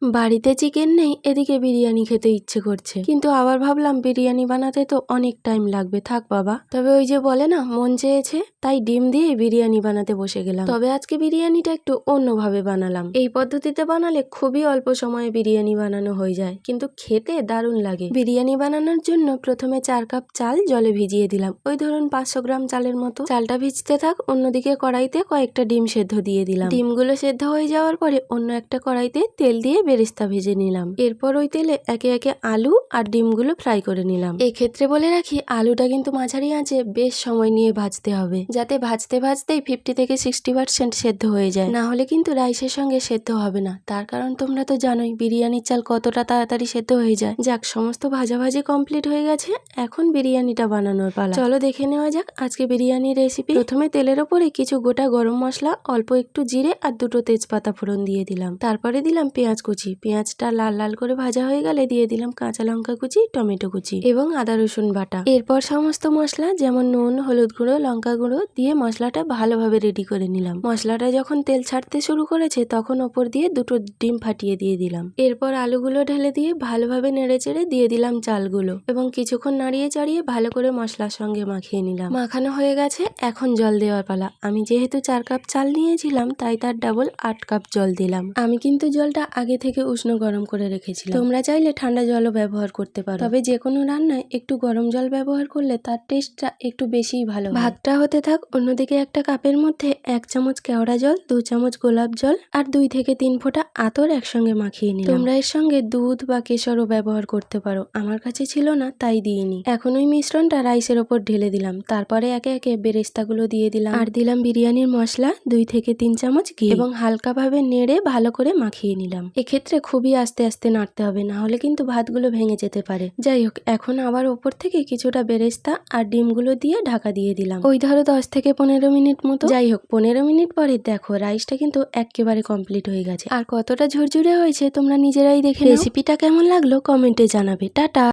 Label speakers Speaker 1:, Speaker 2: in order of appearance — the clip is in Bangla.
Speaker 1: বাড়িতে চিকেন নেই, এদিকে বিরিয়ানি খেতে ইচ্ছে করছে, কিন্তু আবার ভাবলাম বিরিয়ানি বানাতে তো অনেক টাইম লাগবে, থাক বাবা। তবে ওই যে বলে না, মন চেয়েছে, তাই ডিম দিয়ে বিরিয়ানি বানাতে বসে গেলাম। তবে আজকে বিরিয়ানিটা একটু অন্যভাবে বানালাম। এই পদ্ধতিতে বানালে খুবই অল্প সময়ে বিরিয়ানি বানানো হয়ে যায়, কিন্তু খেতে দারুণ লাগে। বিরিয়ানি বানানোর জন্য প্রথমে 4 কাপ চাল জলে ভিজিয়ে দিলাম, ওই ধরুন 500 গ্রাম চালের মতো। চালটা ভিজতে থাক, অন্যদিকে কড়াইতে কয়েকটা ডিম সেদ্ধ দিয়ে দিলাম। ডিমগুলো সেদ্ধ হয়ে যাওয়ার পরে অন্য একটা কড়াইতে তেল দিয়ে বেরেস্তা ভেজে নিলাম। এরপর ওই তেলে একে একে আলু আর ডিমগুলো ফ্রাই করে নিলাম। এক্ষেত্রে বলে রাখি, আলুটা কিন্তু মাঝারি আঁচে বেশ সময় নিয়ে ভাজতে হবে, যাতে ভাজতে ভাজতেই 50 থেকে 60% সেদ্ধ হয়ে যায়, না হলে কিন্তু রাইসের সঙ্গে সেদ্ধ হবে না। তার কারণ তোমরা তো জানোই বিরিয়ানির চাল কতটা তাড়াতাড়ি সেদ্ধ হয়ে যায়। যাক, সমস্ত ভাজাভাজি কমপ্লিট হয়ে গেছে, এখন বিরিয়ানিটা বানানোর পালা। চলো দেখে নেওয়া যাক আজকে বিরিয়ানির রেসিপি। প্রথমে তেলের ওপরে কিছু গোটা গরম মশলা, অল্প একটু জিরে আর 2টো তেজপাতা ফোড়ন দিয়ে দিলাম। তারপরে দিলাম পেঁয়াজ কুচি। পেঁয়াজটা লাল লাল করে ভাজা হয়ে গেলে দিয়ে দিলাম কাঁচা লঙ্কা কুচি, টমেটো কুচি এবং আদা রসুন বাটা। এরপর সমস্ত মশলা যেমন নুন, হলুদ গুঁড়ো, লঙ্কা গুঁড়ো দিয়ে মশলাটা ভালোভাবে রেডি করে নিলাম। মশলাটা যখন তেল ছাড়তে শুরু করেছে তখন ওপর দিয়ে 2টো ডিম ফাটিয়ে দিয়ে দিলাম। এরপর আলুগুলো ঢেলে দিয়ে ভালোভাবে নেড়ে চেড়ে দিয়ে দিলাম চালগুলো এবং কিছুক্ষণ নাড়িয়ে চাড়িয়ে ভালো করে মশলার সঙ্গে মাখিয়ে নিলাম। মাখানো হয়ে গেছে, এখন জল দেওয়ার পালা। আমি যেহেতু 4 কাপ চাল নিয়েছিলাম, তাই তার ডাবল 8 কাপ জল দিলাম। আমি কিন্তু জলটা আগে থেকে উষ্ণ গরম করে রেখেছিলাম। তোমরা চাইলে ঠান্ডা জলও ব্যবহার করতে পারো, তবে যে কোনো রান্নায় একটু গরম জল ব্যবহার করলে তার টেস্টটা একটু বেশিই ভালো হয়। ভাতটা হতে থাক, অন্যদিকে একটা কাপের মধ্যে 1 চামচ কেওড়া জল, 2 চামচ গোলাপ জল আর 2 থেকে 3 ফোঁটা আতর একসঙ্গে মাখিয়ে নিলাম। তোমরা এর সঙ্গে দুধ বা কেশরও ব্যবহার করতে পারো, আমার কাছে ছিল না তাই দিইনি। এখন ওই মিশ্রণটা রাইসের ওপর ঢেলে দিলাম। তারপরে একে একে বেরেস্তাগুলো দিয়ে দিলাম আর দিলাম বিরিয়ানির মশলা, 2 থেকে 3 চামচ ঘি এবং হালকাভাবে নেড়ে ভালো করে মাখিয়ে নিলাম। এক্ষেত্রে খুবই আস্তে আস্তে নাড়তে হবে, না হলে কিন্তু ভাতগুলো ভেঙে যেতে পারে। যাই হোক, এখন আবার ওপর থেকে কিছুটা বেরেস্তা আর ডিমগুলো দিয়ে ঢাকা দিয়ে দিলাম, ওই ধরো 10 থেকে 15 মিনিট মতো। যাই হোক, 15 মিনিট পরে দেখো রাইসটা কিন্তু একেবারে কমপ্লিট হয়ে গেছে আর কতটা ঝুরঝুরে হয়েছে তোমরা নিজেরাই দেখে নাও। রেসিপিটা কেমন লাগলো কমেন্টে জানাবে। টাটা।